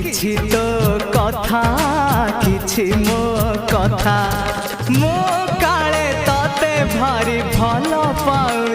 किछि तो कथा किछि मो कथा मो काले तते भारी भल पाउ